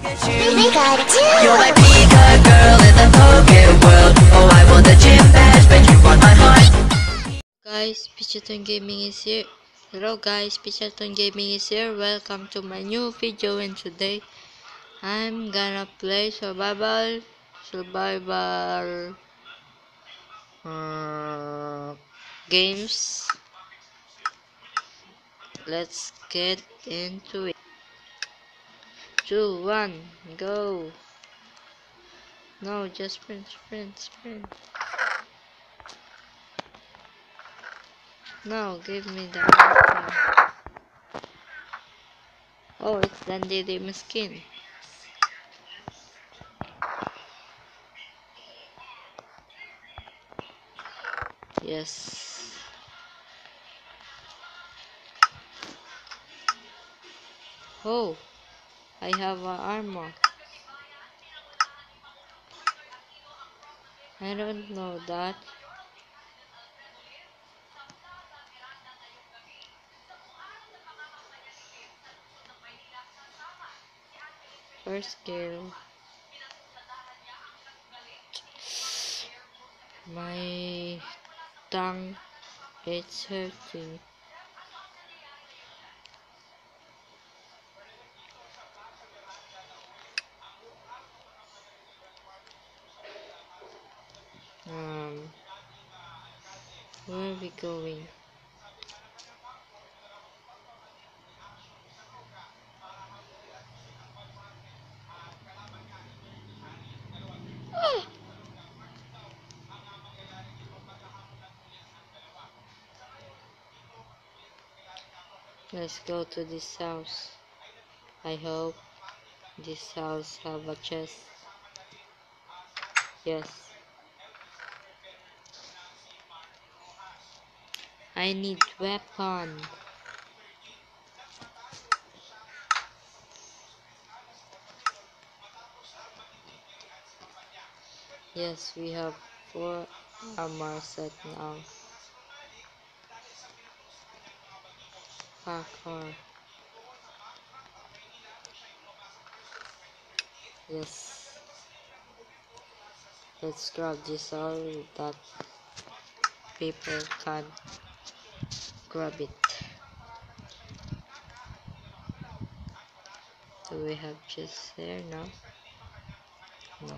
We got two. You're my bigger girl in the whole good world. Oh, I want the gym badge, but you want my heart. Guys, Pichaton Gaming is here. Hello guys, Pichaton Gaming is here. Welcome to my new video, and today I'm gonna play survival games. Let's get into it. 2, 1, go. No, just sprint. No, give me the item. Oh, it's Dandelion skin. Yes. Oh, I have armor. I don't know that. First kill. My tongue, it's hurting. Where are we going? Let's go to this house. I hope this house have a chest. Yes. I need weapon. Yes, we have 4 armor set now. Parkour. Yes. Let's grab this all that people can grab it. Do we have just there now? No.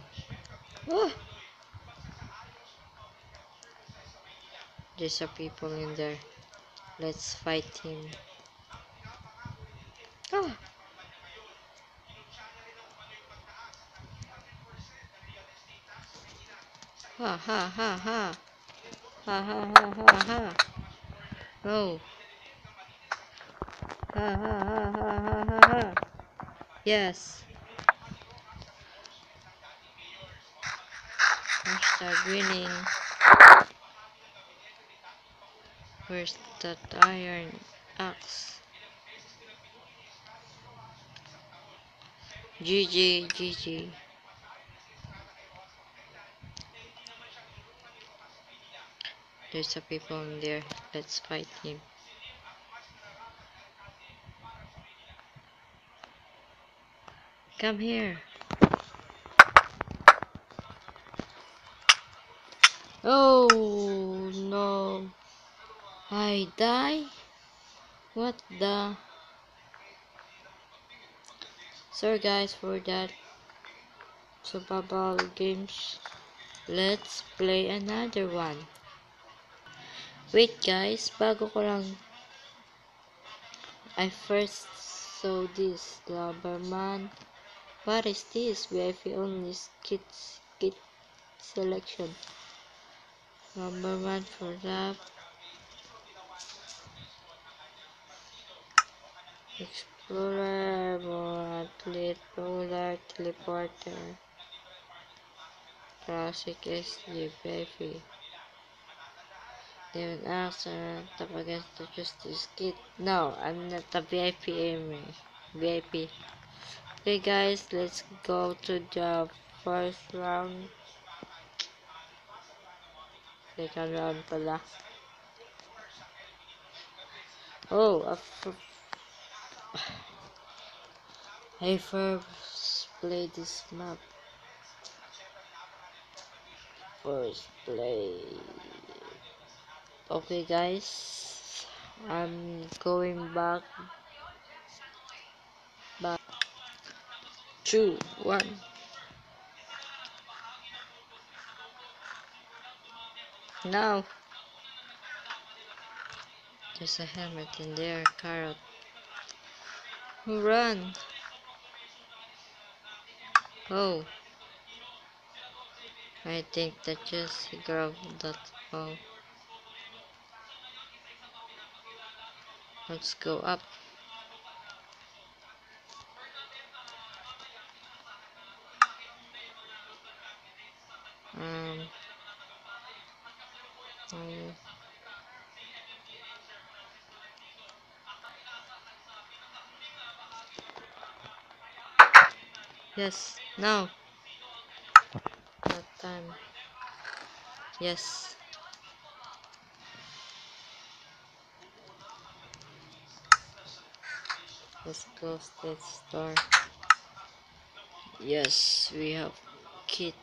Oh! There's a people in there. Let's fight him. Oh! Ha ha ha ha! Ha ha ha ha ha! No! Ha ha ha ha ha ha ha! Yes! Hashtag winning. Where's that iron axe? GG. There's a people in there. Let's fight him. Come here. Oh no. I die? What the? Sorry guys for that. Survival games. Let's play another one. Wait guys, bago ko lang. I first saw this Lumberman. What is this? VIP only kit selection. Lumberman for that. Explorer, more athlete, polar, teleporter. Classic SD, VIP. Demon Axer, top against the Justice Kit. No, I'm not a VIP aimer. VIP. Okay guys, let's go to the first round. Second round pala. Oh, I first play this map. First play. Okay guys, I'm going back. 2, 1. Now there's a helmet in there. Carrot. Run. Oh, I think that just he grabbed that ball. Let's go up. Um, um, yes, now. Not time. Yes. Let's close that store. Yes, we have kit.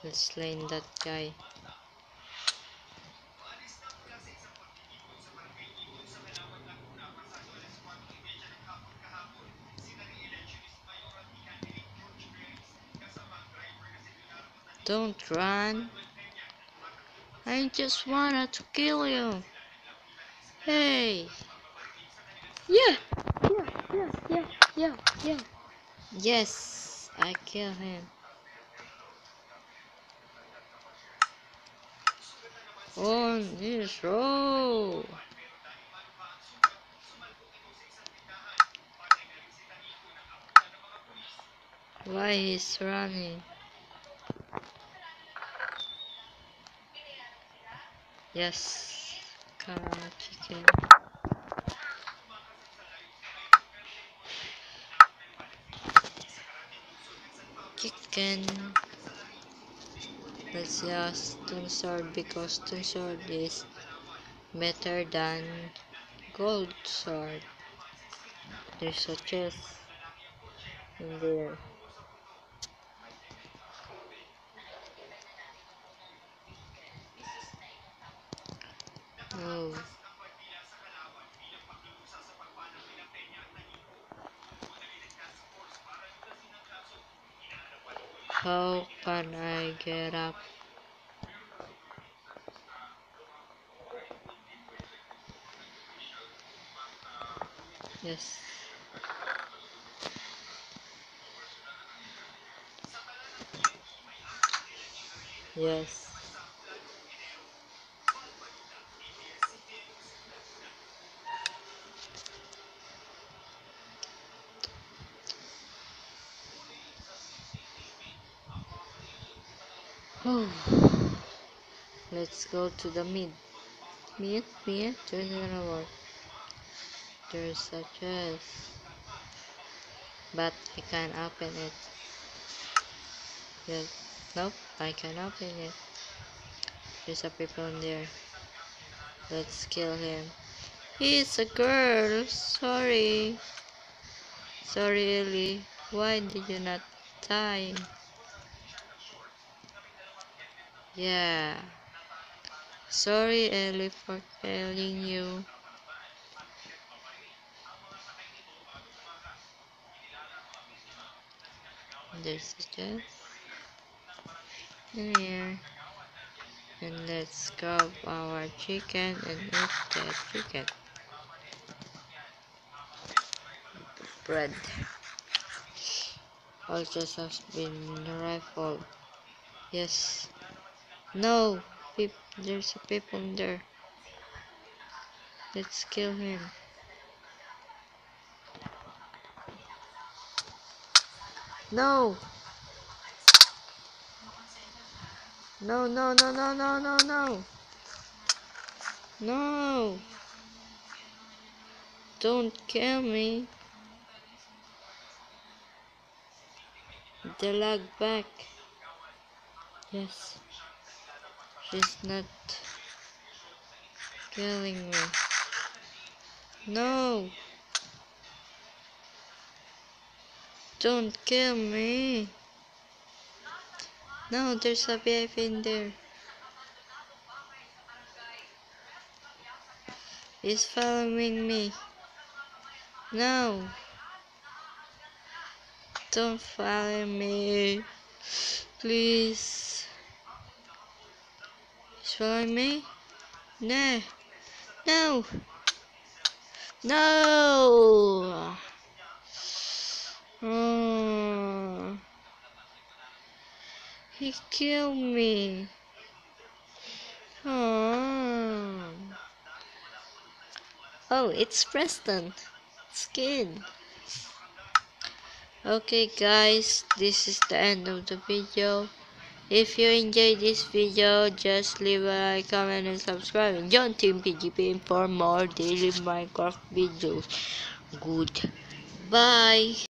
Let's slay that guy. Don't run. I just wanted to kill you. Hey. Yeah. Yeah. Yes, I kill him. On his roll. Why he's running? Yes. Chicken. Chicken. Let's use Stone Sword because Stone Sword is better than Gold Sword. There's a chest in there. Oh. How can I get up? Yes. Yes. Oh. Let's go to the mid. Mid. Turn around. There's a chest. But I can't open it. Yes. Nope, I can't open it. There's a people in there. Let's kill him. He's a girl. Sorry. Sorry, Ellie. Why did you not die? Yeah. Sorry, Ellie, for telling you. There's a chest in here. And let's grab our chicken and eat that chicken. Bread. All chests has been rifled. Yes. No. There's a people in there. Let's kill him. No. No. No. Don't kill me. The lag back. Yes. She's not killing me. No! Don't kill me! No, there's a VIP in there. He's following me. No! Don't follow me. Please. He's following me? No! No! No! Oh. He killed me. Oh. Oh, it's Preston. It's good. Okay guys, this is the end of the video. If you enjoyed this video, just leave a like, comment, and subscribe. And join Team PGP for more daily Minecraft videos. Goodbye.